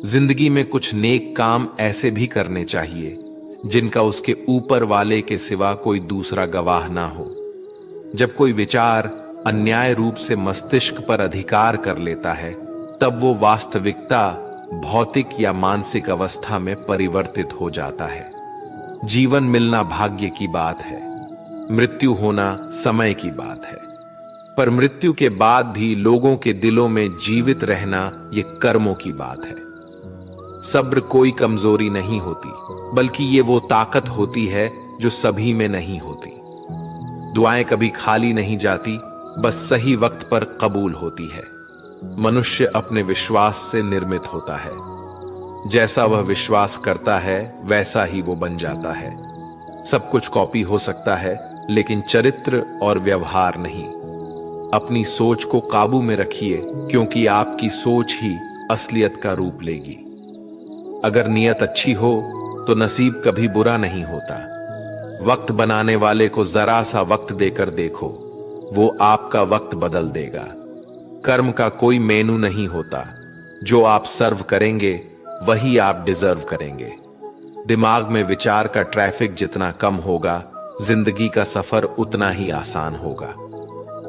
जिंदगी में कुछ नेक काम ऐसे भी करने चाहिए जिनका उसके ऊपर वाले के सिवा कोई दूसरा गवाह ना हो। जब कोई विचार अन्याय रूप से मस्तिष्क पर अधिकार कर लेता है, तब वो वास्तविकता भौतिक या मानसिक अवस्था में परिवर्तित हो जाता है। जीवन मिलना भाग्य की बात है, मृत्यु होना समय की बात है, पर मृत्यु के बाद भी लोगों के दिलों में जीवित रहना ये कर्मों की बात है। सब्र कोई कमजोरी नहीं होती, बल्कि ये वो ताकत होती है जो सभी में नहीं होती। दुआएं कभी खाली नहीं जाती, बस सही वक्त पर कबूल होती है। मनुष्य अपने विश्वास से निर्मित होता है। जैसा वह विश्वास करता है वैसा ही वो बन जाता है। सब कुछ कॉपी हो सकता है, लेकिन चरित्र और व्यवहार नहीं। अपनी सोच को काबू में रखिए, क्योंकि आपकी सोच ही असलियत का रूप लेगी। अगर नियत अच्छी हो तो नसीब कभी बुरा नहीं होता। वक्त बनाने वाले को जरा सा वक्त देकर देखो, वो आपका वक्त बदल देगा। कर्म का कोई मेनू नहीं होता, जो आप सर्व करेंगे वही आप डिजर्व करेंगे। दिमाग में विचार का ट्रैफिक जितना कम होगा, जिंदगी का सफर उतना ही आसान होगा।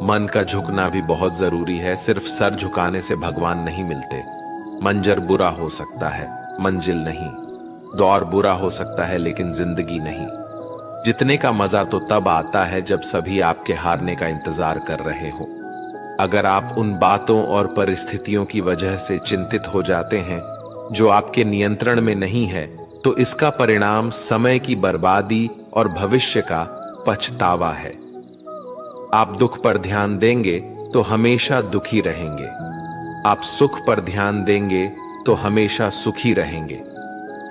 मन का झुकना भी बहुत जरूरी है। सिर्फ सर झुकाने से भगवान नहीं मिलते। मंजर बुरा हो सकता है, मंजिल नहीं। दौर बुरा हो सकता है, लेकिन जिंदगी नहीं। जीतने का मजा तो तब आता है जब सभी आपके हारने का इंतजार कर रहे हो। अगर आप उन बातों और परिस्थितियों की वजह से चिंतित हो जाते हैं जो आपके नियंत्रण में नहीं है, तो इसका परिणाम समय की बर्बादी और भविष्य का पछतावा है। आप दुख पर ध्यान देंगे तो हमेशा दुखी रहेंगे। आप सुख पर ध्यान देंगे तो हमेशा सुखी रहेंगे,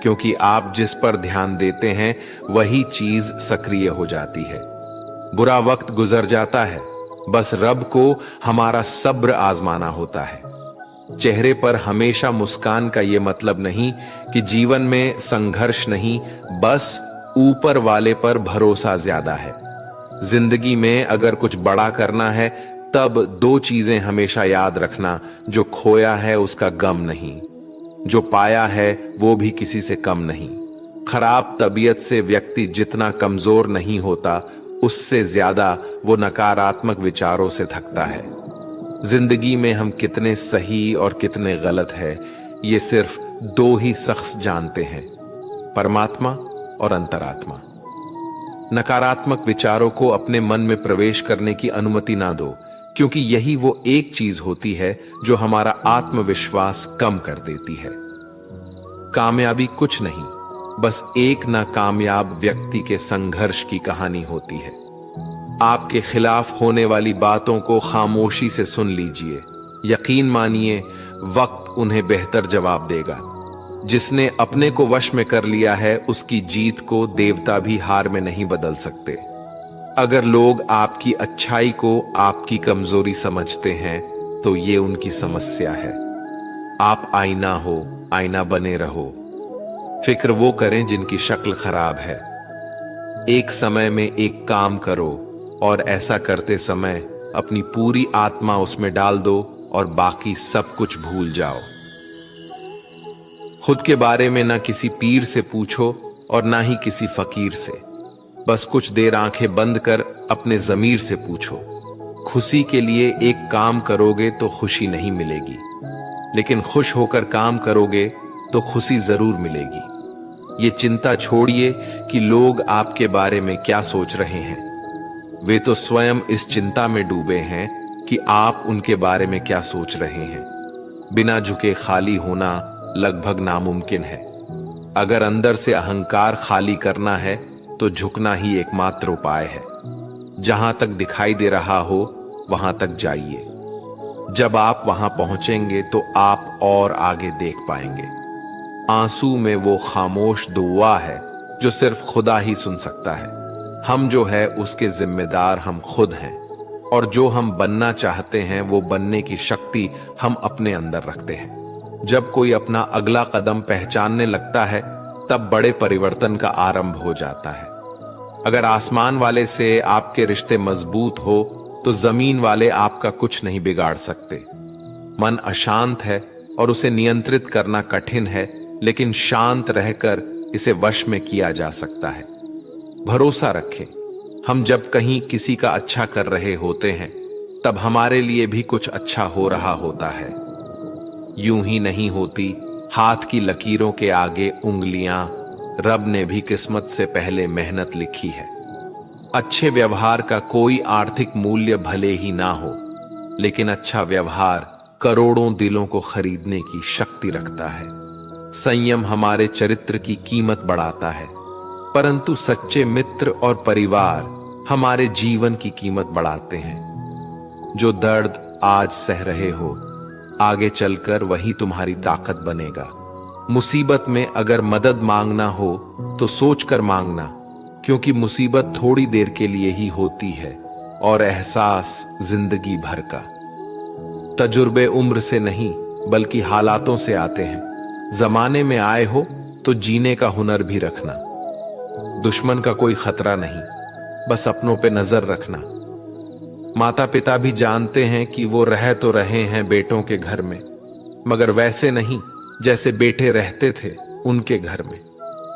क्योंकि आप जिस पर ध्यान देते हैं वही चीज सक्रिय हो जाती है। बुरा वक्त गुजर जाता है, बस रब को हमारा सब्र आजमाना होता है। चेहरे पर हमेशा मुस्कान का यह मतलब नहीं कि जीवन में संघर्ष नहीं, बस ऊपर वाले पर भरोसा ज्यादा है। जिंदगी में अगर कुछ बड़ा करना है, तब दो चीजें हमेशा याद रखना। जो खोया है उसका गम नहीं, जो पाया है वो भी किसी से कम नहीं। खराब तबीयत से व्यक्ति जितना कमजोर नहीं होता, उससे ज्यादा वो नकारात्मक विचारों से थकता है। जिंदगी में हम कितने सही और कितने गलत है, ये सिर्फ दो ही शख्स जानते हैं, परमात्मा और अंतरात्मा। नकारात्मक विचारों को अपने मन में प्रवेश करने की अनुमति ना दो, क्योंकि यही वो एक चीज होती है जो हमारा आत्मविश्वास कम कर देती है। कामयाबी कुछ नहीं, बस एक नाकामयाब व्यक्ति के संघर्ष की कहानी होती है। आपके खिलाफ होने वाली बातों को खामोशी से सुन लीजिए। यकीन मानिए, वक्त उन्हें बेहतर जवाब देगा। जिसने अपने को वश में कर लिया है, उसकी जीत को देवता भी हार में नहीं बदल सकते। अगर लोग आपकी अच्छाई को आपकी कमजोरी समझते हैं, तो ये उनकी समस्या है। आप आईना हो, आईना बने रहो। फिक्र वो करें जिनकी शक्ल खराब है। एक समय में एक काम करो, और ऐसा करते समय अपनी पूरी आत्मा उसमें डाल दो और बाकी सब कुछ भूल जाओ। खुद के बारे में ना किसी पीर से पूछो और ना ही किसी फकीर से। बस कुछ देर आंखें बंद कर अपने जमीर से पूछो। खुशी के लिए एक काम करोगे तो खुशी नहीं मिलेगी, लेकिन खुश होकर काम करोगे तो खुशी जरूर मिलेगी। ये चिंता छोड़िए कि लोग आपके बारे में क्या सोच रहे हैं। वे तो स्वयं इस चिंता में डूबे हैं कि आप उनके बारे में क्या सोच रहे हैं। बिना झुके खाली होना लगभग नामुमकिन है। अगर अंदर से अहंकार खाली करना है, तो झुकना ही एकमात्र उपाय है। जहां तक दिखाई दे रहा हो वहां तक जाइए। जब आप वहां पहुंचेंगे तो आप और आगे देख पाएंगे। आंसू में वो खामोश दुआ है जो सिर्फ खुदा ही सुन सकता है। हम जो है उसके जिम्मेदार हम खुद हैं, और जो हम बनना चाहते हैं वो बनने की शक्ति हम अपने अंदर रखते हैं। जब कोई अपना अगला कदम पहचानने लगता है, तब बड़े परिवर्तन का आरंभ हो जाता है। अगर आसमान वाले से आपके रिश्ते मजबूत हो, तो जमीन वाले आपका कुछ नहीं बिगाड़ सकते। मन अशांत है और उसे नियंत्रित करना कठिन है, लेकिन शांत रहकर इसे वश में किया जा सकता है। भरोसा रखें, हम जब कहीं किसी का अच्छा कर रहे होते हैं तब हमारे लिए भी कुछ अच्छा हो रहा होता है। यूं ही नहीं होती हाथ की लकीरों के आगे उंगलियां, रब ने भी किस्मत से पहले मेहनत लिखी है। अच्छे व्यवहार का कोई आर्थिक मूल्य भले ही ना हो, लेकिन अच्छा व्यवहार करोड़ों दिलों को खरीदने की शक्ति रखता है। संयम हमारे चरित्र की कीमत बढ़ाता है, परंतु सच्चे मित्र और परिवार हमारे जीवन की कीमत बढ़ाते हैं। जो दर्द आज सह रहे हो, आगे चलकर वही तुम्हारी ताकत बनेगा। मुसीबत में अगर मदद मांगना हो तो सोचकर मांगना, क्योंकि मुसीबत थोड़ी देर के लिए ही होती है और एहसास जिंदगी भर का। तजुर्बे उम्र से नहीं बल्कि हालातों से आते हैं। जमाने में आए हो तो जीने का हुनर भी रखना। दुश्मन का कोई खतरा नहीं, बस अपनों पे नजर रखना। माता पिता भी जानते हैं कि वो रह तो रहे हैं बेटों के घर में, मगर वैसे नहीं जैसे बेटे रहते थे उनके घर में।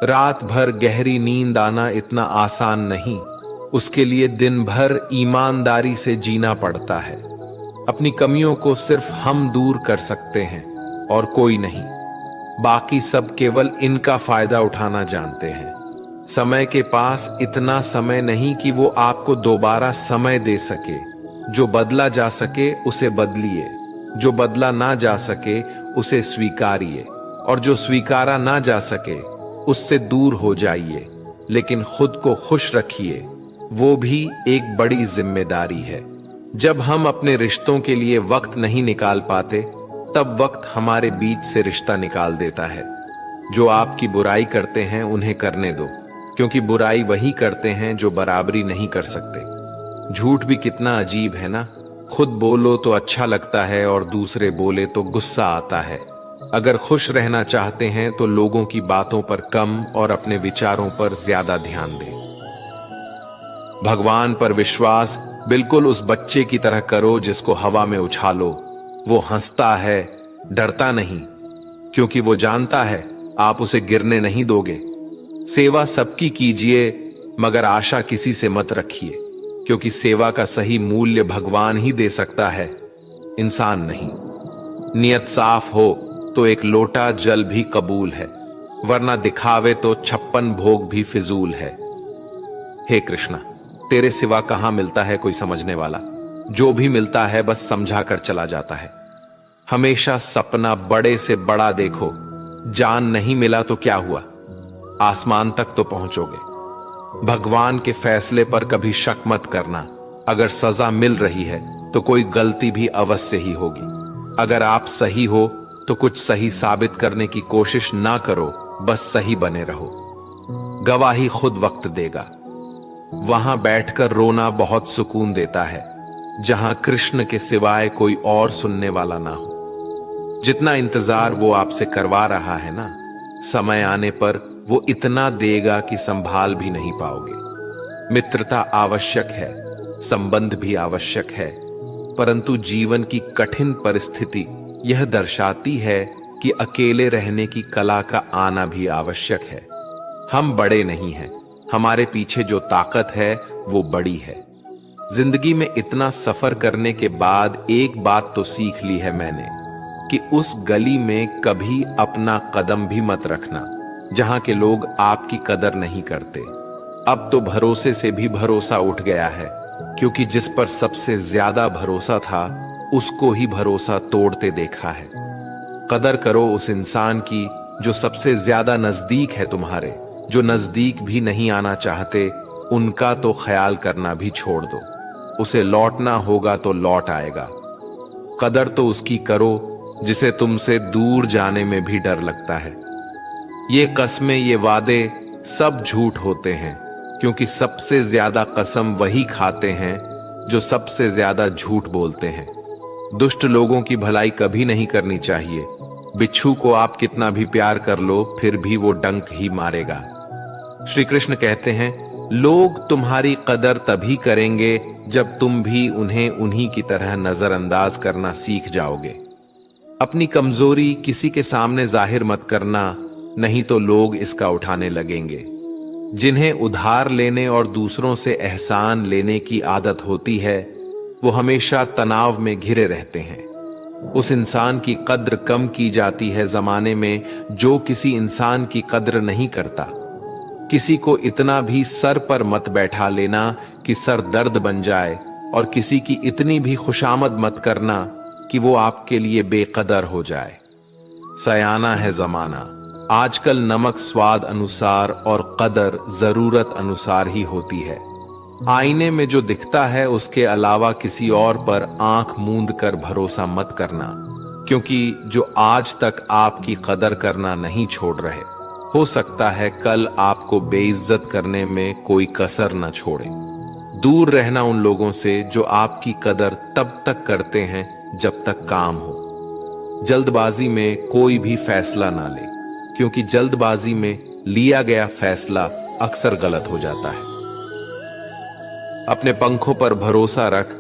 रात भर गहरी नींद आना इतना आसान नहीं, उसके लिए दिन भर ईमानदारी से जीना पड़ता है। अपनी कमियों को सिर्फ हम दूर कर सकते हैं और कोई नहीं। बाकी सब केवल इनका फायदा उठाना जानते हैं। समय के पास इतना समय नहीं कि वो आपको दोबारा समय दे सके। जो बदला जा सके उसे बदलिए, जो बदला ना जा सके उसे स्वीकारिए, और जो स्वीकारा ना जा सके उससे दूर हो जाइए। लेकिन खुद को खुश रखिए, वो भी एक बड़ी जिम्मेदारी है। जब हम अपने रिश्तों के लिए वक्त नहीं निकाल पाते, तब वक्त हमारे बीच से रिश्ता निकाल देता है। जो आपकी बुराई करते हैं उन्हें करने दो, क्योंकि बुराई वही करते हैं जो बराबरी नहीं कर सकते। झूठ भी कितना अजीब है ना, खुद बोलो तो अच्छा लगता है और दूसरे बोले तो गुस्सा आता है। अगर खुश रहना चाहते हैं तो लोगों की बातों पर कम और अपने विचारों पर ज्यादा ध्यान दें। भगवान पर विश्वास बिल्कुल उस बच्चे की तरह करो जिसको हवा में उछालो। वो हंसता है, डरता नहीं, क्योंकि वो जानता है आप उसे गिरने नहीं दोगे। सेवा सबकी कीजिए, मगर आशा किसी से मत रखिए, क्योंकि सेवा का सही मूल्य भगवान ही दे सकता है, इंसान नहीं। नियत साफ हो तो एक लोटा जल भी कबूल है, वरना दिखावे तो 56 भोग भी फिजूल है। हे कृष्णा, तेरे सिवा कहां मिलता है कोई समझने वाला। जो भी मिलता है बस समझा कर चला जाता है। हमेशा सपना बड़े से बड़ा देखो। जान नहीं मिला तो क्या हुआ, आसमान तक तो पहुंचोगे। भगवान के फैसले पर कभी शक मत करना। अगर सजा मिल रही है तो कोई गलती भी अवश्य ही होगी। अगर आप सही हो तो कुछ सही साबित करने की कोशिश ना करो, बस सही बने रहो। गवाही खुद वक्त देगा। वहां बैठकर रोना बहुत सुकून देता है, जहां कृष्ण के सिवाय कोई और सुनने वाला ना हो। जितना इंतजार वो आपसे करवा रहा है ना, समय आने पर वो इतना देगा कि संभाल भी नहीं पाओगे। मित्रता आवश्यक है, संबंध भी आवश्यक है, परंतु जीवन की कठिन परिस्थिति यह दर्शाती है कि अकेले रहने की कला का आना भी आवश्यक है। हम बड़े नहीं हैं, हमारे पीछे जो ताकत है वो बड़ी है। जिंदगी में इतना सफर करने के बाद एक बात तो सीख ली है मैंने, कि उस गली में कभी अपना कदम भी मत रखना जहां के लोग आपकी कदर नहीं करते। अब तो भरोसे से भी भरोसा उठ गया है, क्योंकि जिस पर सबसे ज्यादा भरोसा था उसको ही भरोसा तोड़ते देखा है। कदर करो उस इंसान की जो सबसे ज्यादा नजदीक है तुम्हारे। जो नजदीक भी नहीं आना चाहते उनका तो ख्याल करना भी छोड़ दो। उसे लौटना होगा तो लौट आएगा। कदर तो उसकी करो जिसे तुमसे दूर जाने में भी डर लगता है। ये कस्में, ये वादे सब झूठ होते हैं, क्योंकि सबसे ज्यादा कसम वही खाते हैं जो सबसे ज्यादा झूठ बोलते हैं। दुष्ट लोगों की भलाई कभी नहीं करनी चाहिए। बिच्छू को आप कितना भी प्यार कर लो फिर भी वो डंक ही मारेगा। श्री कृष्ण कहते हैं, लोग तुम्हारी कदर तभी करेंगे जब तुम भी उन्हें उन्हीं की तरह नजरअंदाज करना सीख जाओगे। अपनी कमजोरी किसी के सामने जाहिर मत करना, नहीं तो लोग इसका उठाने लगेंगे। जिन्हें उधार लेने और दूसरों से एहसान लेने की आदत होती है, वो हमेशा तनाव में घिरे रहते हैं। उस इंसान की कद्र कम की जाती है जमाने में जो किसी इंसान की कद्र नहीं करता। किसी को इतना भी सर पर मत बैठा लेना कि सर दर्द बन जाए, और किसी की इतनी भी खुशामद मत करना कि वो आपके लिए बेकदर हो जाए। सयाना है जमाना, आजकल नमक स्वाद अनुसार और कदर जरूरत अनुसार ही होती है। आईने में जो दिखता है उसके अलावा किसी और पर आंख मूंद कर भरोसा मत करना, क्योंकि जो आज तक आपकी कदर करना नहीं छोड़ रहे, हो सकता है कल आपको बेइज्जत करने में कोई कसर न छोड़े। दूर रहना उन लोगों से जो आपकी कदर तब तक करते हैं जब तक काम हो। जल्दबाजी में कोई भी फैसला ना ले, क्योंकि जल्दबाजी में लिया गया फैसला अक्सर गलत हो जाता है। अपने पंखों पर भरोसा रख,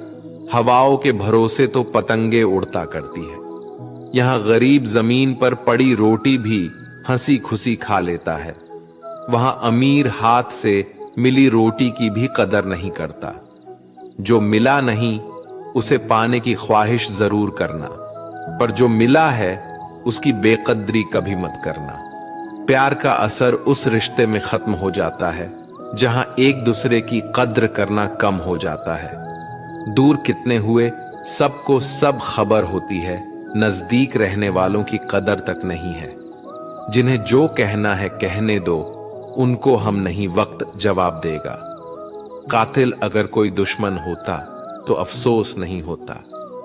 हवाओं के भरोसे तो पतंगे उड़ता करती है। यहां गरीब जमीन पर पड़ी रोटी भी हंसी खुशी खा लेता है, वहां अमीर हाथ से मिली रोटी की भी कदर नहीं करता। जो मिला नहीं उसे पाने की ख्वाहिश जरूर करना, पर जो मिला है उसकी बेकदरी कभी मत करना। प्यार का असर उस रिश्ते में खत्म हो जाता है जहां एक दूसरे की कद्र करना कम हो जाता है। दूर कितने हुए सबको सब खबर होती है, नजदीक रहने वालों की कदर तक नहीं है। जिन्हें जो कहना है कहने दो, उनको हम नहीं वक्त जवाब देगा। कातिल अगर कोई दुश्मन होता तो अफसोस नहीं होता,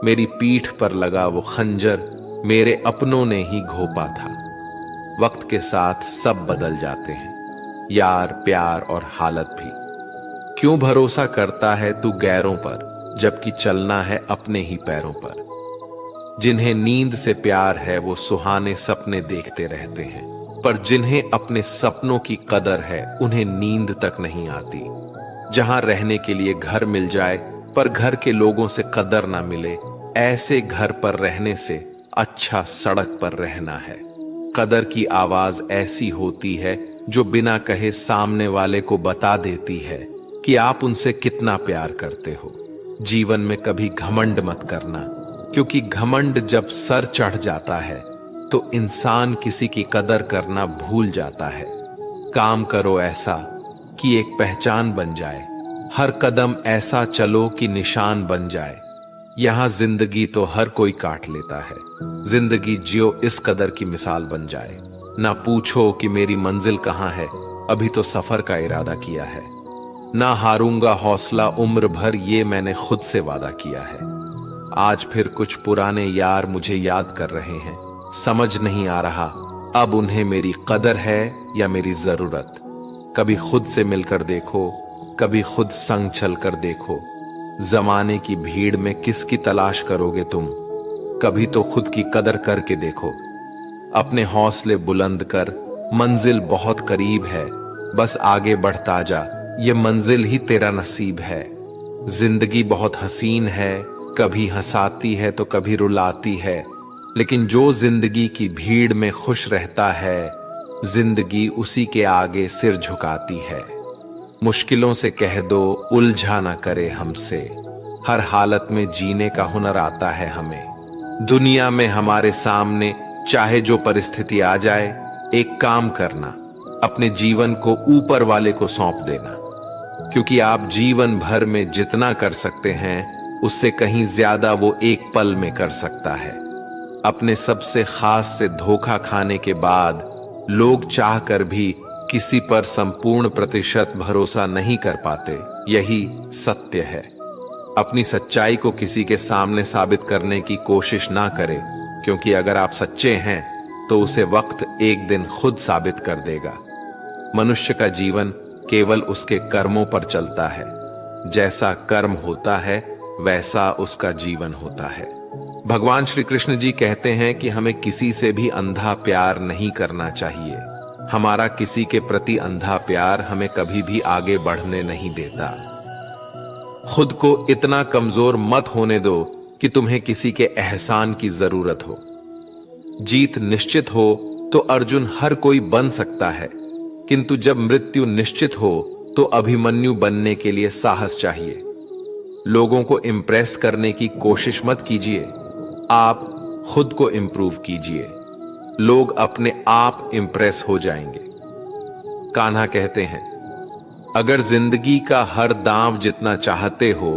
मेरी पीठ पर लगा वो खंजर मेरे अपनों ने ही घोपा था। वक्त के साथ सब बदल जाते हैं, यार, प्यार और हालत भी। क्यों भरोसा करता है तू गैरों पर, जबकि चलना है अपने ही पैरों पर। जिन्हें नींद से प्यार है वो सुहाने सपने देखते रहते हैं, पर जिन्हें अपने सपनों की कदर है उन्हें नींद तक नहीं आती। जहां रहने के लिए घर मिल जाए पर घर के लोगों से कदर ना मिले, ऐसे घर पर रहने से अच्छा सड़क पर रहना है। कदर की आवाज ऐसी होती है जो बिना कहे सामने वाले को बता देती है कि आप उनसे कितना प्यार करते हो। जीवन में कभी घमंड मत करना, क्योंकि घमंड जब सर चढ़ जाता है तो इंसान किसी की कदर करना भूल जाता है। काम करो ऐसा कि एक पहचान बन जाए, हर कदम ऐसा चलो कि निशान बन जाए। यहां जिंदगी तो हर कोई काट लेता है, जिंदगी जियो इस कदर की मिसाल बन जाए। ना पूछो कि मेरी मंजिल कहां है, अभी तो सफर का इरादा किया है। ना हारूंगा हौसला उम्र भर, ये मैंने खुद से वादा किया है। आज फिर कुछ पुराने यार मुझे याद कर रहे हैं, समझ नहीं आ रहा अब उन्हें मेरी कदर है या मेरी जरूरत। कभी खुद से मिलकर देखो, कभी खुद संग चल कर देखो। जमाने की भीड़ में किसकी तलाश करोगे तुम, कभी तो खुद की कदर करके देखो। अपने हौसले बुलंद कर, मंजिल बहुत करीब है, बस आगे बढ़ता जा, ये मंजिल ही तेरा नसीब है। जिंदगी बहुत हसीन है, कभी हंसाती है तो कभी रुलाती है, लेकिन जो जिंदगी की भीड़ में खुश रहता है, जिंदगी उसी के आगे सिर झुकाती है। मुश्किलों से कह दो उलझा ना करे हमसे, हर हालत में जीने का हुनर आता है हमें। दुनिया में हमारे सामने चाहे जो परिस्थिति आ जाए, एक काम करना, अपने जीवन को ऊपर वाले को सौंप देना, क्योंकि आप जीवन भर में जितना कर सकते हैं उससे कहीं ज्यादा वो एक पल में कर सकता है। अपने सबसे खास से धोखा खाने के बाद लोग चाहकर भी किसी पर संपूर्ण प्रतिशत भरोसा नहीं कर पाते, यही सत्य है। अपनी सच्चाई को किसी के सामने साबित करने की कोशिश ना करें, क्योंकि अगर आप सच्चे हैं तो उसे वक्त एक दिन खुद साबित कर देगा। मनुष्य का जीवन केवल उसके कर्मों पर चलता है, जैसा कर्म होता है वैसा उसका जीवन होता है। भगवान श्री कृष्ण जी कहते हैं कि हमें किसी से भी अंधा प्यार नहीं करना चाहिए। हमारा किसी के प्रति अंधा प्यार हमें कभी भी आगे बढ़ने नहीं देता। खुद को इतना कमजोर मत होने दो कि तुम्हें किसी के एहसान की जरूरत हो। जीत निश्चित हो तो अर्जुन हर कोई बन सकता है, किंतु जब मृत्यु निश्चित हो तो अभिमन्यु बनने के लिए साहस चाहिए। लोगों को इंप्रेस करने की कोशिश मत कीजिए, आप खुद को इंप्रूव कीजिए। लोग अपने आप इंप्रेस हो जाएंगे। कान्हा कहते हैं, अगर जिंदगी का हर दांव जितना चाहते हो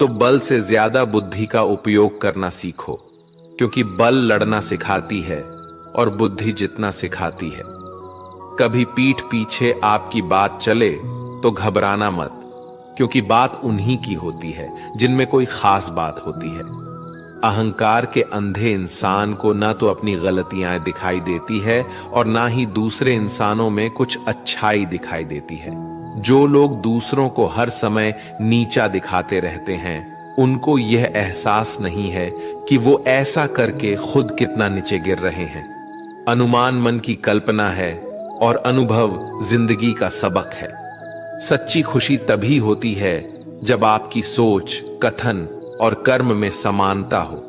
तो बल से ज्यादा बुद्धि का उपयोग करना सीखो, क्योंकि बल लड़ना सिखाती है और बुद्धि जितना सिखाती है। कभी पीठ पीछे आपकी बात चले तो घबराना मत, क्योंकि बात उन्हीं की होती है जिनमें कोई खास बात होती है। अहंकार के अंधे इंसान को ना तो अपनी गलतियां दिखाई देती है और ना ही दूसरे इंसानों में कुछ अच्छाई दिखाई देती है। जो लोग दूसरों को हर समय नीचा दिखाते रहते हैं, उनको यह एहसास नहीं है कि वो ऐसा करके खुद कितना नीचे गिर रहे हैं। अनुमान मन की कल्पना है और अनुभव जिंदगी का सबक है। सच्ची खुशी तभी होती है जब आपकी सोच, कथन और कर्म में समानता हो।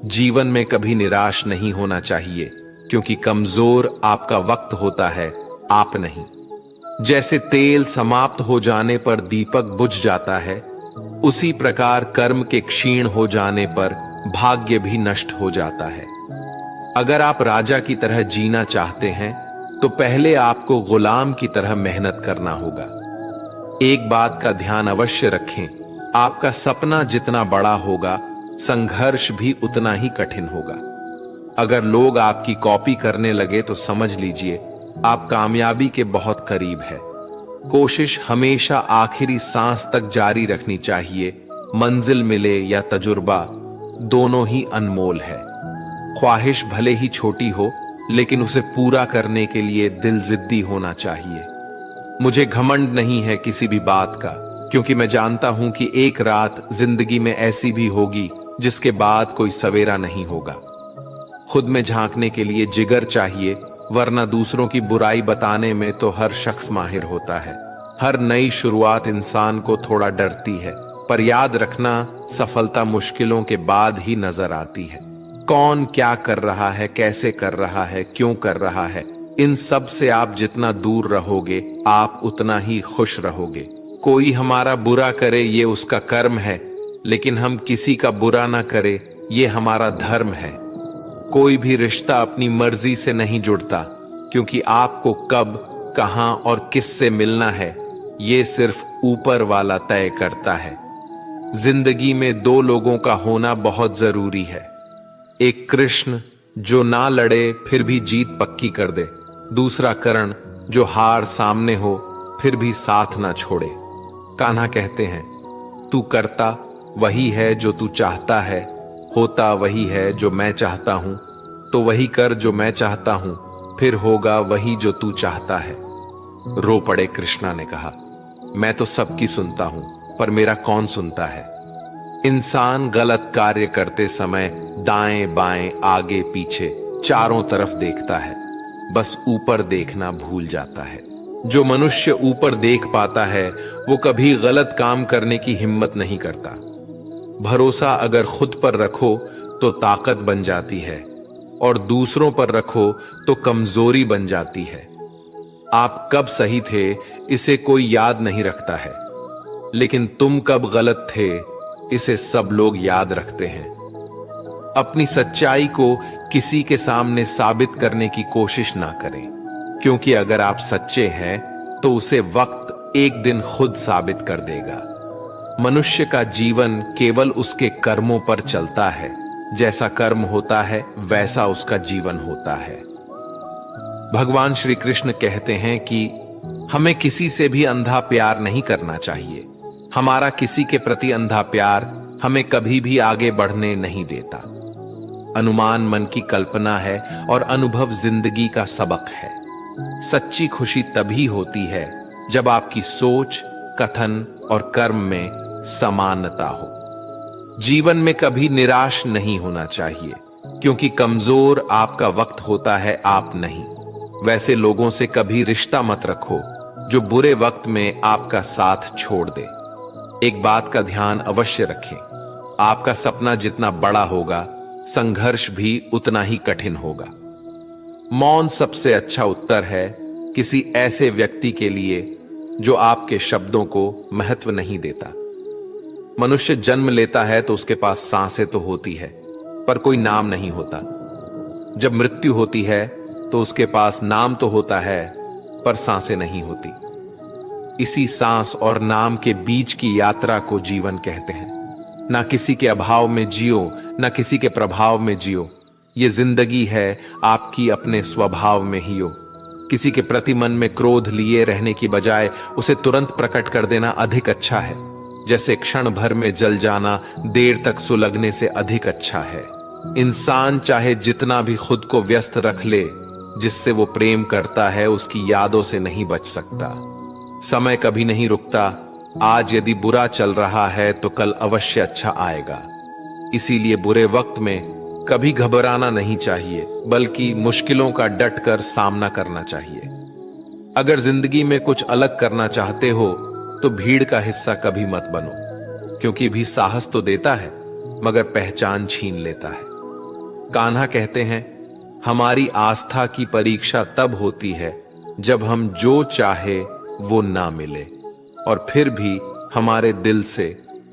जीवन में कभी निराश नहीं होना चाहिए, क्योंकि कमजोर आपका वक्त होता है, आप नहीं। जैसे तेल समाप्त हो जाने पर दीपक बुझ जाता है, उसी प्रकार कर्म के क्षीण हो जाने पर भाग्य भी नष्ट हो जाता है। अगर आप राजा की तरह जीना चाहते हैं तो पहले आपको गुलाम की तरह मेहनत करना होगा। एक बात का ध्यान अवश्य रखें, आपका सपना जितना बड़ा होगा, संघर्ष भी उतना ही कठिन होगा। अगर लोग आपकी कॉपी करने लगे तो समझ लीजिए आप कामयाबी के बहुत करीब है। कोशिश हमेशा आखिरी सांस तक जारी रखनी चाहिए। मंजिल मिले या तजुर्बा, दोनों ही अनमोल है। ख्वाहिश भले ही छोटी हो, लेकिन उसे पूरा करने के लिए दिल जिद्दी होना चाहिए। मुझे घमंड नहीं है किसी भी बात का, क्योंकि मैं जानता हूं कि एक रात जिंदगी में ऐसी भी होगी जिसके बाद कोई सवेरा नहीं होगा। खुद में झांकने के लिए जिगर चाहिए, वरना दूसरों की बुराई बताने में तो हर शख्स माहिर होता है। हर नई शुरुआत इंसान को थोड़ा डरती है, पर याद रखना, सफलता मुश्किलों के बाद ही नजर आती है। कौन क्या कर रहा है, कैसे कर रहा है, क्यों कर रहा है, इन सब से आप जितना दूर रहोगे, आप उतना ही खुश रहोगे। कोई हमारा बुरा करे ये उसका कर्म है, लेकिन हम किसी का बुरा ना करे ये हमारा धर्म है। कोई भी रिश्ता अपनी मर्जी से नहीं जुड़ता, क्योंकि आपको कब, कहां और किससे मिलना है ये सिर्फ ऊपर वाला तय करता है। जिंदगी में दो लोगों का होना बहुत जरूरी है। एक कृष्ण जो ना लड़े फिर भी जीत पक्की कर दे, दूसरा कर्ण जो हार सामने हो फिर भी साथ ना छोड़े। कान्हा कहते हैं, तू करता वही है जो तू चाहता है, होता वही है जो मैं चाहता हूं, तो वही कर जो मैं चाहता हूं, फिर होगा वही जो तू चाहता है। रो पड़े कृष्णा ने कहा, मैं तो सबकी सुनता हूं, पर मेरा कौन सुनता है। इंसान गलत कार्य करते समय दाएं बाएं आगे पीछे चारों तरफ देखता है, बस ऊपर देखना भूल जाता है। जो मनुष्य ऊपर देख पाता है वो कभी गलत काम करने की हिम्मत नहीं करता। भरोसा अगर खुद पर रखो तो ताकत बन जाती है, और दूसरों पर रखो तो कमजोरी बन जाती है। आप कब सही थे इसे कोई याद नहीं रखता है, लेकिन तुम कब गलत थे इसे सब लोग याद रखते हैं। अपनी सच्चाई को किसी के सामने साबित करने की कोशिश ना करें, क्योंकि अगर आप सच्चे हैं तो उसे वक्त एक दिन खुद साबित कर देगा। मनुष्य का जीवन केवल उसके कर्मों पर चलता है। जैसा कर्म होता है वैसा उसका जीवन होता है। भगवान श्री कृष्ण कहते हैं कि हमें किसी से भी अंधा प्यार नहीं करना चाहिए। हमारा किसी के प्रति अंधा प्यार हमें कभी भी आगे बढ़ने नहीं देता। अनुमान मन की कल्पना है और अनुभव जिंदगी का सबक है। सच्ची खुशी तभी होती है जब आपकी सोच, कथन और कर्म में समानता हो। जीवन में कभी निराश नहीं होना चाहिए, क्योंकि कमजोर आपका वक्त होता है, आप नहीं। वैसे लोगों से कभी रिश्ता मत रखो जो बुरे वक्त में आपका साथ छोड़ दे। एक बात का ध्यान अवश्य रखें, आपका सपना जितना बड़ा होगा संघर्ष भी उतना ही कठिन होगा। मौन सबसे अच्छा उत्तर है किसी ऐसे व्यक्ति के लिए जो आपके शब्दों को महत्व नहीं देता। मनुष्य जन्म लेता है तो उसके पास सांसें तो होती है, पर कोई नाम नहीं होता। जब मृत्यु होती है तो उसके पास नाम तो होता है, पर सांसें नहीं होती। इसी सांस और नाम के बीच की यात्रा को जीवन कहते हैं। ना किसी के अभाव में जियो, ना किसी के प्रभाव में जियो। ये जिंदगी है आपकी अपने स्वभाव में ही हो। किसी के प्रति मन में क्रोध लिए रहने की बजाय उसे तुरंत प्रकट कर देना अधिक अच्छा है। जैसे क्षण भर में जल जाना देर तक सुलगने से अधिक अच्छा है। इंसान चाहे जितना भी खुद को व्यस्त रख ले, जिससे वो प्रेम करता है उसकी यादों से नहीं बच सकता। समय कभी नहीं रुकता। आज यदि बुरा चल रहा है तो कल अवश्य अच्छा आएगा। इसीलिए बुरे वक्त में कभी घबराना नहीं चाहिए, बल्कि मुश्किलों का डटकर सामना करना चाहिए। अगर जिंदगी में कुछ अलग करना चाहते हो तो भीड़ का हिस्सा कभी मत बनो, क्योंकि भी साहस तो देता है मगर पहचान छीन लेता है। कान्हा कहते हैं, हमारी आस्था की परीक्षा तब होती है जब हम जो चाहे वो ना मिले और फिर भी हमारे दिल से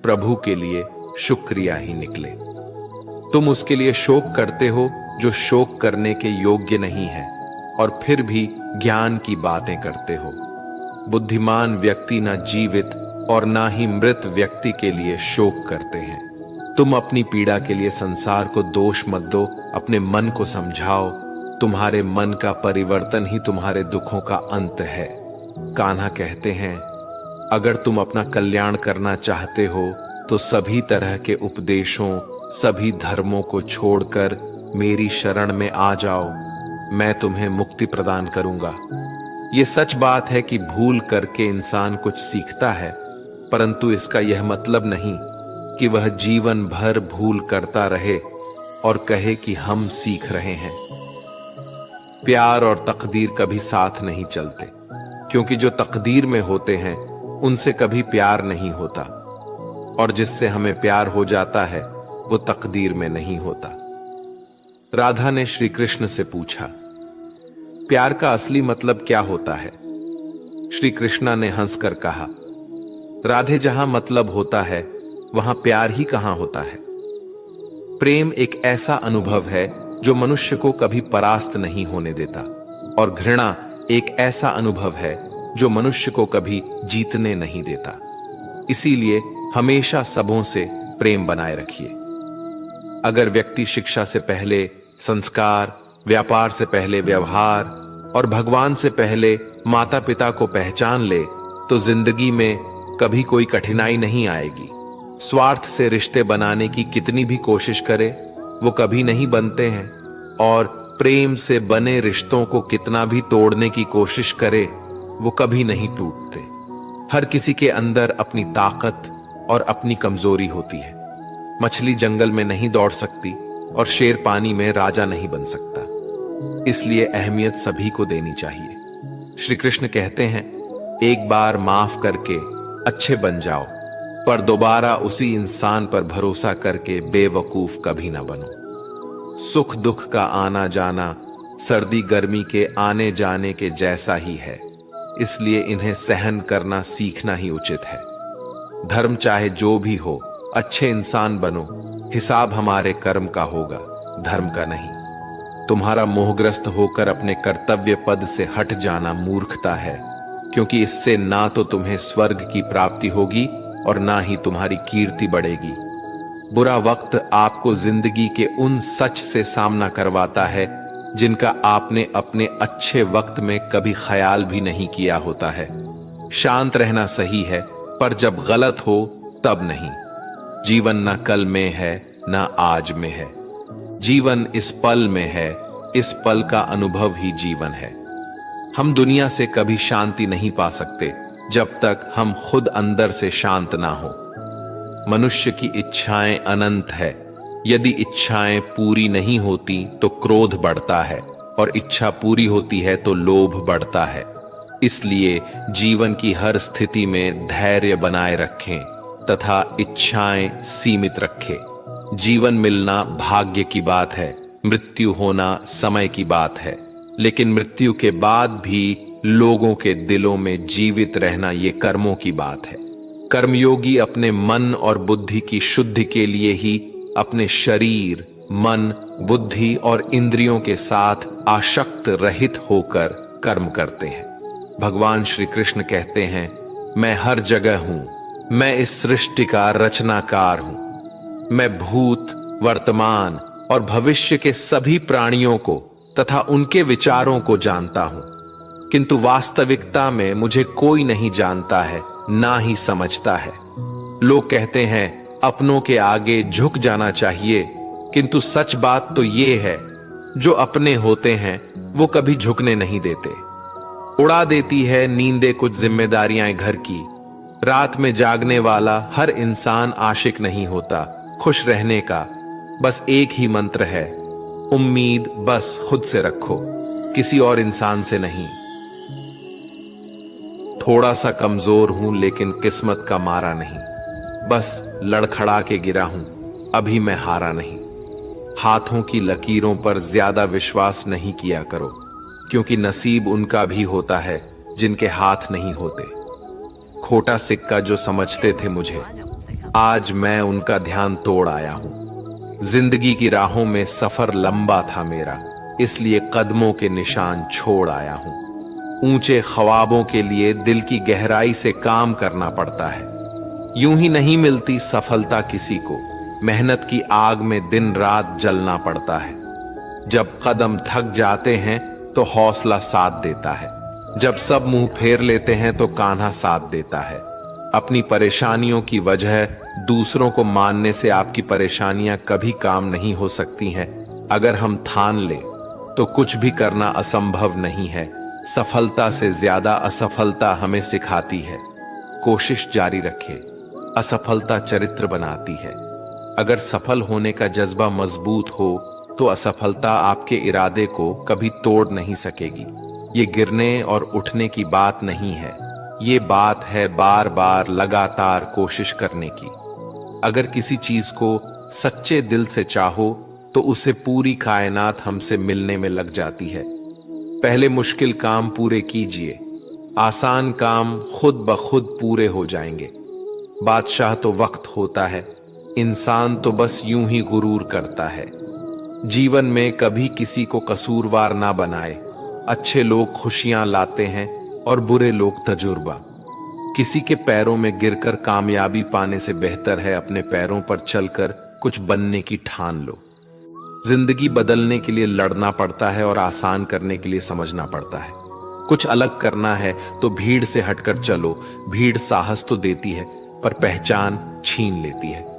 प्रभु के लिए शुक्रिया ही निकले। तुम उसके लिए शोक करते हो जो शोक करने के योग्य नहीं है, और फिर भी ज्ञान की बातें करते हो। बुद्धिमान व्यक्ति ना जीवित और ना ही मृत व्यक्ति के लिए शोक करते हैं। तुम अपनी पीड़ा के लिए संसार को दोष मत दो, अपने मन को समझाओ। तुम्हारे मन का परिवर्तन ही तुम्हारे दुखों का अंत है। कान्हा कहते हैं, अगर तुम अपना कल्याण करना चाहते हो तो सभी तरह के उपदेशों, सभी धर्मों को छोड़कर मेरी शरण में आ जाओ। मैं तुम्हें मुक्ति प्रदान करूंगा। ये सच बात है कि भूल करके इंसान कुछ सीखता है, परंतु इसका यह मतलब नहीं कि वह जीवन भर भूल करता रहे और कहे कि हम सीख रहे हैं। प्यार और तकदीर कभी साथ नहीं चलते, क्योंकि जो तकदीर में होते हैं उनसे कभी प्यार नहीं होता, और जिससे हमें प्यार हो जाता है वो तकदीर में नहीं होता। राधा ने श्री कृष्ण से पूछा, प्यार का असली मतलब क्या होता है? श्री कृष्णा ने हंसकर कहा, राधे, जहां मतलब होता है वहां प्यार ही कहां होता है। प्रेम एक ऐसा अनुभव है जो मनुष्य को कभी परास्त नहीं होने देता, और घृणा एक ऐसा अनुभव है जो मनुष्य को कभी जीतने नहीं देता। इसीलिए हमेशा सबों से प्रेम बनाए रखिए। अगर व्यक्ति शिक्षा से पहले संस्कार, व्यापार से पहले व्यवहार और भगवान से पहले माता पिता को पहचान ले तो जिंदगी में कभी कोई कठिनाई नहीं आएगी। स्वार्थ से रिश्ते बनाने की कितनी भी कोशिश करे वो कभी नहीं बनते हैं, और प्रेम से बने रिश्तों को कितना भी तोड़ने की कोशिश करे वो कभी नहीं टूटते। हर किसी के अंदर अपनी ताकत और अपनी कमजोरी होती है। मछली जंगल में नहीं दौड़ सकती और शेर पानी में राजा नहीं बन सकता। इसलिए अहमियत सभी को देनी चाहिए। श्री कृष्ण कहते हैं, एक बार माफ करके अच्छे बन जाओ, पर दोबारा उसी इंसान पर भरोसा करके बेवकूफ कभी ना बनो। सुख दुख का आना जाना सर्दी गर्मी के आने जाने के जैसा ही है, इसलिए इन्हें सहन करना सीखना ही उचित है। धर्म चाहे जो भी हो, अच्छे इंसान बनो। हिसाब हमारे कर्म का होगा, धर्म का नहीं। तुम्हारा मोहग्रस्त होकर अपने कर्तव्य पद से हट जाना मूर्खता है, क्योंकि इससे ना तो तुम्हें स्वर्ग की प्राप्ति होगी और ना ही तुम्हारी कीर्ति बढ़ेगी। बुरा वक्त आपको जिंदगी के उन सच से सामना करवाता है जिनका आपने अपने अच्छे वक्त में कभी ख्याल भी नहीं किया होता है। शांत रहना सही है, पर जब गलत हो तब नहीं। जीवन ना कल में है ना आज में है, जीवन इस पल में है। इस पल का अनुभव ही जीवन है। हम दुनिया से कभी शांति नहीं पा सकते जब तक हम खुद अंदर से शांत ना हो। मनुष्य की इच्छाएं अनंत है। यदि इच्छाएं पूरी नहीं होती तो क्रोध बढ़ता है, और इच्छा पूरी होती है तो लोभ बढ़ता है। इसलिए जीवन की हर स्थिति में धैर्य बनाए रखें तथा इच्छाएं सीमित रखें। जीवन मिलना भाग्य की बात है, मृत्यु होना समय की बात है, लेकिन मृत्यु के बाद भी लोगों के दिलों में जीवित रहना ये कर्मों की बात है। कर्मयोगी अपने मन और बुद्धि की शुद्धि के लिए ही अपने शरीर, मन, बुद्धि और इंद्रियों के साथ आसक्त रहित होकर कर्म करते हैं। भगवान श्री कृष्ण कहते हैं, मैं हर जगह हूं, मैं इस सृष्टि का रचनाकार हूं। मैं भूत, वर्तमान और भविष्य के सभी प्राणियों को तथा उनके विचारों को जानता हूं, किंतु वास्तविकता में मुझे कोई नहीं जानता है, ना ही समझता है। लोग कहते हैं अपनों के आगे झुक जाना चाहिए, किंतु सच बात तो ये है, जो अपने होते हैं वो कभी झुकने नहीं देते। उड़ा देती है नींदे कुछ जिम्मेदारियां घर की। रात में जागने वाला हर इंसान आशिक नहीं होता। खुश रहने का बस एक ही मंत्र है, उम्मीद बस खुद से रखो, किसी और इंसान से नहीं। थोड़ा सा कमजोर हूं लेकिन किस्मत का मारा नहीं, बस लड़खड़ा के गिरा हूं, अभी मैं हारा नहीं। हाथों की लकीरों पर ज्यादा विश्वास नहीं किया करो, क्योंकि नसीब उनका भी होता है जिनके हाथ नहीं होते। खोटा सिक्का जो समझते थे मुझे, आज मैं उनका ध्यान तोड़ आया हूं। जिंदगी की राहों में सफर लंबा था मेरा, इसलिए कदमों के निशान छोड़ आया हूं। ऊंचे ख्वाबों के लिए दिल की गहराई से काम करना पड़ता है। यूं ही नहीं मिलती सफलता किसी को, मेहनत की आग में दिन रात जलना पड़ता है। जब कदम थक जाते हैं तो हौसला साथ देता है, जब सब मुंह फेर लेते हैं तो कान्हा साथ देता है। अपनी परेशानियों की वजह दूसरों को मानने से आपकी परेशानियां कभी काम नहीं हो सकती हैं। अगर हम ठान ले तो कुछ भी करना असंभव नहीं है। सफलता से ज्यादा असफलता हमें सिखाती है। कोशिश जारी रखें, असफलता चरित्र बनाती है। अगर सफल होने का जज्बा मजबूत हो तो असफलता आपके इरादे को कभी तोड़ नहीं सकेगी। ये गिरने और उठने की बात नहीं है, ये बात है बार बार लगातार कोशिश करने की। अगर किसी चीज को सच्चे दिल से चाहो तो उसे पूरी कायनात हमसे मिलने में लग जाती है। पहले मुश्किल काम पूरे कीजिए, आसान काम खुद ब खुद पूरे हो जाएंगे। बादशाह तो वक्त होता है, इंसान तो बस यूं ही गुरूर करता है। जीवन में कभी किसी को कसूरवार ना बनाए। अच्छे लोग खुशियां लाते हैं और बुरे लोग तजुर्बा। किसी के पैरों में गिरकर कामयाबी पाने से बेहतर है अपने पैरों पर चलकर कुछ बनने की ठान लो। जिंदगी बदलने के लिए लड़ना पड़ता है और आसान करने के लिए समझना पड़ता है। कुछ अलग करना है तो भीड़ से हटकर चलो। भीड़ साहस तो देती है पर पहचान छीन लेती है।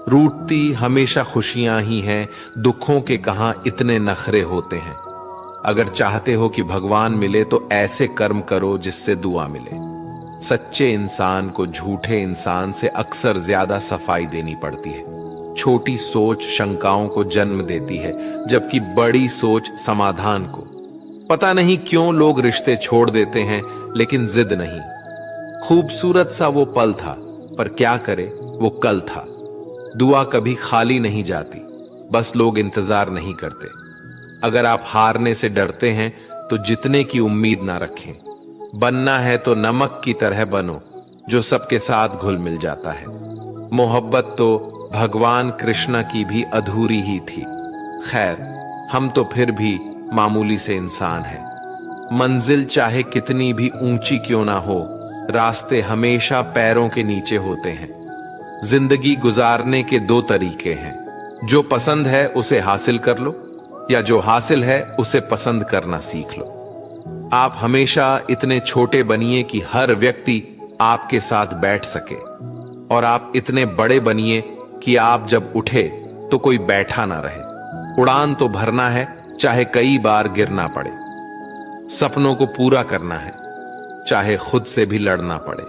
रूठती हमेशा खुशियां ही हैं, दुखों के कहां इतने नखरे होते हैं। अगर चाहते हो कि भगवान मिले तो ऐसे कर्म करो जिससे दुआ मिले। सच्चे इंसान को झूठे इंसान से अक्सर ज्यादा सफाई देनी पड़ती है। छोटी सोच शंकाओं को जन्म देती है, जबकि बड़ी सोच समाधान को। पता नहीं क्यों लोग रिश्ते छोड़ देते हैं, लेकिन जिद नहीं। खूबसूरत सा वो पल था, पर क्या करे वो कल था। दुआ कभी खाली नहीं जाती, बस लोग इंतजार नहीं करते। अगर आप हारने से डरते हैं तो जीतने की उम्मीद ना रखें। बनना है तो नमक की तरह बनो, जो सबके साथ घुल मिल जाता है। मोहब्बत तो भगवान कृष्ण की भी अधूरी ही थी। खैर, हम तो फिर भी मामूली से इंसान हैं। मंजिल चाहे कितनी भी ऊंची क्यों ना हो, रास्ते हमेशा पैरों के नीचे होते हैं। जिंदगी गुजारने के दो तरीके हैं, जो पसंद है उसे हासिल कर लो, या जो हासिल है उसे पसंद करना सीख लो। आप हमेशा इतने छोटे बनिए कि हर व्यक्ति आपके साथ बैठ सके, और आप इतने बड़े बनिए कि आप जब उठे तो कोई बैठा ना रहे। उड़ान तो भरना है, चाहे कई बार गिरना पड़े। सपनों को पूरा करना है, चाहे खुद से भी लड़ना पड़े।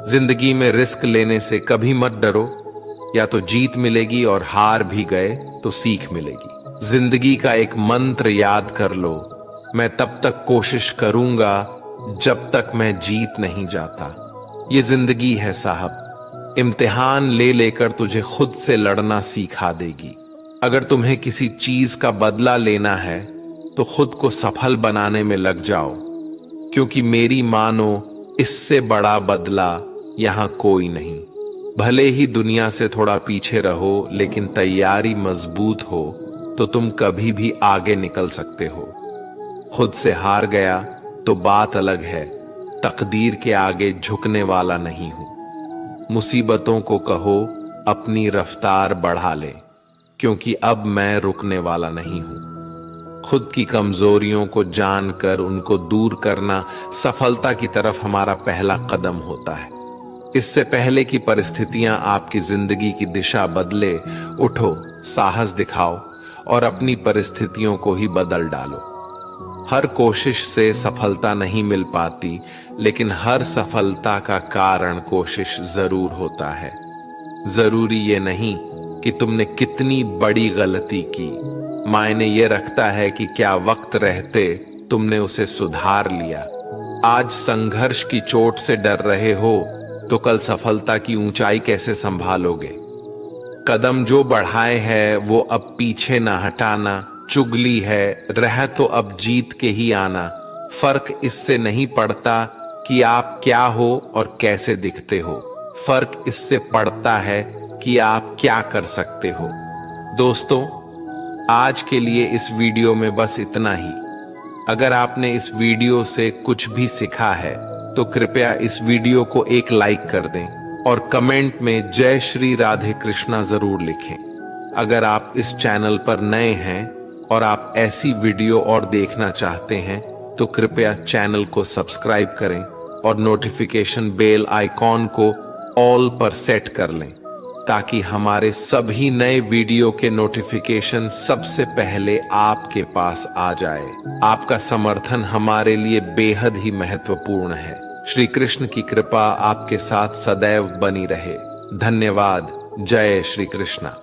जिंदगी में रिस्क लेने से कभी मत डरो, या तो जीत मिलेगी और हार भी गए तो सीख मिलेगी। जिंदगी का एक मंत्र याद कर लो, मैं तब तक कोशिश करूंगा जब तक मैं जीत नहीं जाता। ये जिंदगी है साहब, इम्तिहान ले लेकर तुझे खुद से लड़ना सिखा देगी। अगर तुम्हें किसी चीज का बदला लेना है तो खुद को सफल बनाने में लग जाओ, क्योंकि मेरी मानो इससे बड़ा बदला यहां कोई नहीं। भले ही दुनिया से थोड़ा पीछे रहो, लेकिन तैयारी मजबूत हो तो तुम कभी भी आगे निकल सकते हो। खुद से हार गया तो बात अलग है, तकदीर के आगे झुकने वाला नहीं हूं। मुसीबतों को कहो अपनी रफ्तार बढ़ा ले, क्योंकि अब मैं रुकने वाला नहीं हूं। खुद की कमजोरियों को जानकर उनको दूर करना सफलता की तरफ हमारा पहला कदम होता है। इससे पहले कि परिस्थितियां आपकी जिंदगी की दिशा बदले, उठो, साहस दिखाओ और अपनी परिस्थितियों को ही बदल डालो। हर कोशिश से सफलता नहीं मिल पाती, लेकिन हर सफलता का कारण कोशिश जरूर होता है। जरूरी ये नहीं कि तुमने कितनी बड़ी गलती की, मायने ये रखता है कि क्या वक्त रहते तुमने उसे सुधार लिया। आज संघर्ष की चोट से डर रहे हो तो कल सफलता की ऊंचाई कैसे संभालोगे। कदम जो बढ़ाए है वो अब पीछे ना हटाना। चुगली है, रह तो अब जीत के ही आना। फर्क इससे नहीं पड़ता कि आप क्या हो और कैसे दिखते हो, फर्क इससे पड़ता है कि आप क्या कर सकते हो। दोस्तों, आज के लिए इस वीडियो में बस इतना ही। अगर आपने इस वीडियो से कुछ भी सीखा है तो कृपया इस वीडियो को एक लाइक कर दें और कमेंट में जय श्री राधे कृष्णा जरूर लिखें। अगर आप इस चैनल पर नए हैं और आप ऐसी वीडियो और देखना चाहते हैं तो कृपया चैनल को सब्सक्राइब करें और नोटिफिकेशन बेल आइकॉन को ऑल पर सेट कर लें, ताकि हमारे सभी नए वीडियो के नोटिफिकेशन सबसे पहले आपके पास आ जाए। आपका समर्थन हमारे लिए बेहद ही महत्वपूर्ण है। श्री कृष्ण की कृपा आपके साथ सदैव बनी रहे। धन्यवाद। जय श्री कृष्णा।